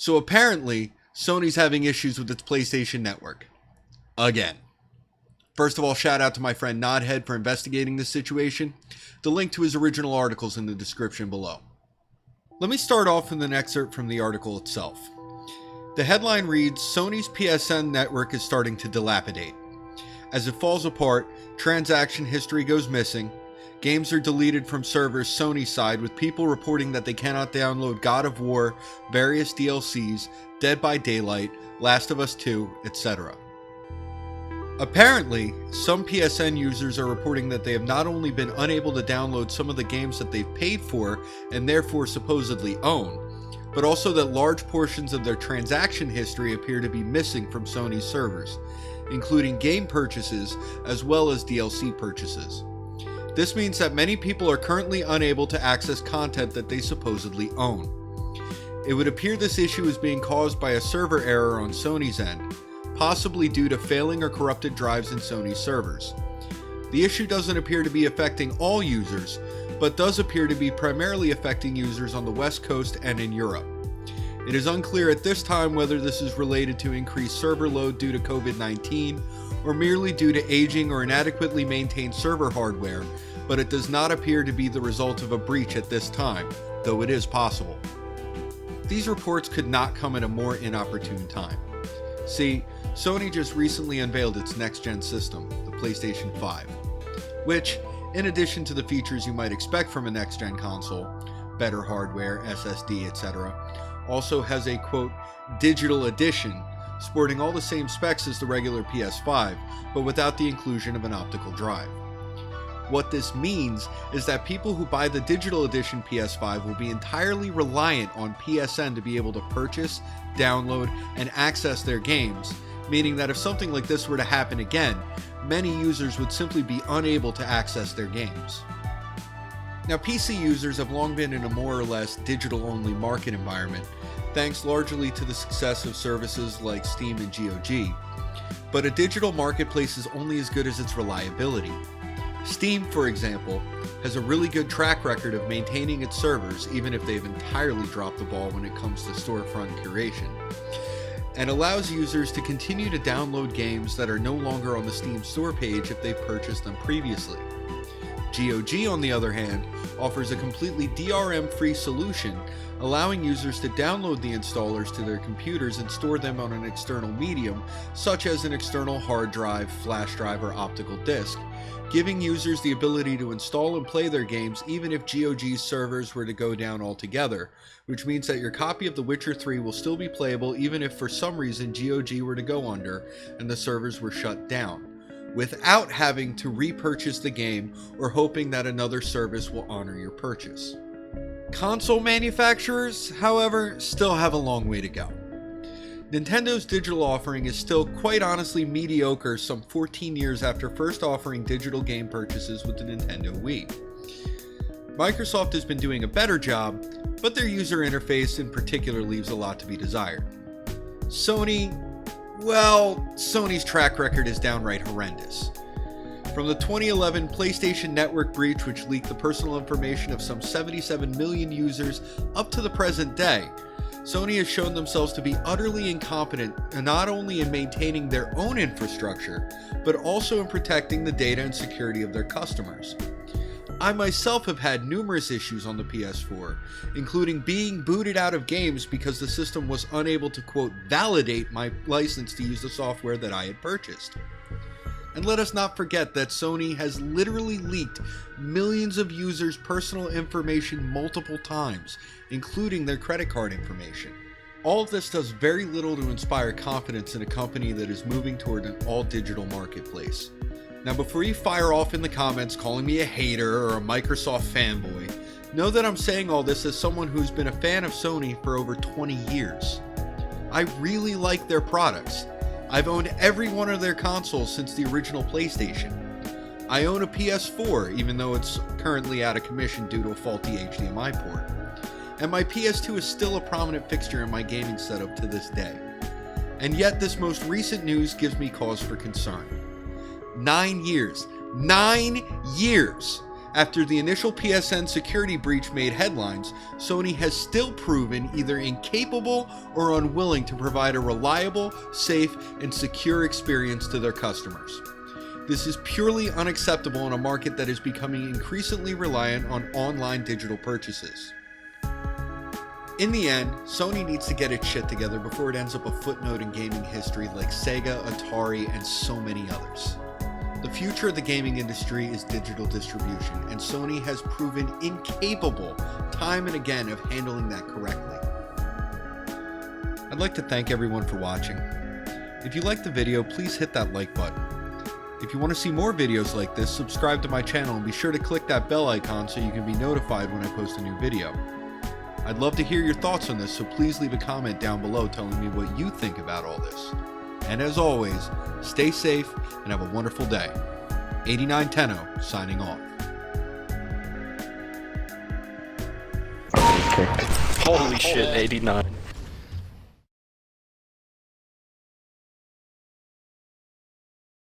So apparently, Sony's having issues with its PlayStation Network. Again. First of all, shout out to my friend Nodhead for investigating this situation. The link to his original article's in the description below. Let me start off with an excerpt from the article itself. The headline reads, Sony's PSN network is starting to dilapidate. As it falls apart, transaction history goes missing, games are deleted from servers Sony's side with people reporting that they cannot download God of War, various DLCs, Dead by Daylight, Last of Us 2, etc. Apparently, some PSN users are reporting that they have not only been unable to download some of the games that they've paid for and therefore supposedly own, but also that large portions of their transaction history appear to be missing from Sony's servers, including game purchases as well as DLC purchases. This means that many people are currently unable to access content that they supposedly own. It would appear this issue is being caused by a server error on Sony's end, possibly due to failing or corrupted drives in Sony's servers. The issue doesn't appear to be affecting all users, but does appear to be primarily affecting users on the West Coast and in Europe. It is unclear at this time whether this is related to increased server load due to COVID-19 or merely due to aging or inadequately maintained server hardware, but it does not appear to be the result of a breach at this time, though it is possible. These reports could not come at a more inopportune time. See, Sony just recently unveiled its next-gen system, the PlayStation 5, which, in addition to the features you might expect from a next-gen console, better hardware, SSD, etc., also has a, quote, digital edition, sporting all the same specs as the regular PS5, but without the inclusion of an optical drive. What this means is that people who buy the digital edition PS5 will be entirely reliant on PSN to be able to purchase, download, and access their games, meaning that if something like this were to happen again, many users would simply be unable to access their games. Now, PC users have long been in a more or less digital-only market environment, thanks largely to the success of services like Steam and GOG, but a digital marketplace is only as good as its reliability. Steam, for example, has a really good track record of maintaining its servers even if they've entirely dropped the ball when it comes to storefront curation, and allows users to continue to download games that are no longer on the Steam store page if they've purchased them previously. GOG, on the other hand, offers a completely DRM-free solution, allowing users to download the installers to their computers and store them on an external medium, such as an external hard drive, flash drive, or optical disc, giving users the ability to install and play their games even if GOG's servers were to go down altogether, which means that your copy of The Witcher 3 will still be playable even if for some reason GOG were to go under and the servers were shut down, without having to repurchase the game or hoping that another service will honor your purchase. Console manufacturers, however, still have a long way to go. Nintendo's digital offering is still quite honestly mediocre some 14 years after first offering digital game purchases with the Nintendo Wii. Microsoft has been doing a better job, but their user interface in particular leaves a lot to be desired. Sony's track record is downright horrendous. From the 2011 PlayStation Network breach, which leaked the personal information of some 77 million users, up to the present day, Sony has shown themselves to be utterly incompetent not only in maintaining their own infrastructure, but also in protecting the data and security of their customers. I myself have had numerous issues on the PS4, including being booted out of games because the system was unable to, quote, validate my license to use the software that I had purchased. And let us not forget that Sony has literally leaked millions of users' personal information multiple times, including their credit card information. All of this does very little to inspire confidence in a company that is moving toward an all-digital marketplace. Now, before you fire off in the comments calling me a hater or a Microsoft fanboy, know that I'm saying all this as someone who's been a fan of Sony for over 20 years. I really like their products. I've owned every one of their consoles since the original PlayStation. I own a PS4, even though it's currently out of commission due to a faulty HDMI port. And my PS2 is still a prominent fixture in my gaming setup to this day. And yet this most recent news gives me cause for concern. 9 years After the initial PSN security breach made headlines, Sony has still proven either incapable or unwilling to provide a reliable, safe, and secure experience to their customers. This is purely unacceptable in a market that is becoming increasingly reliant on online digital purchases. In the end, Sony needs to get its shit together before it ends up a footnote in gaming history like Sega, Atari, and so many others. The future of the gaming industry is digital distribution, and Sony has proven incapable time and again of handling that correctly. I'd like to thank everyone for watching. If you liked the video, please hit that like button. If you want to see more videos like this, subscribe to my channel and be sure to click that bell icon so you can be notified when I post a new video. I'd love to hear your thoughts on this, so please leave a comment down below telling me what you think about all this. And as always, stay safe and have a wonderful day. 89Tenno signing off. Holy shit, 89.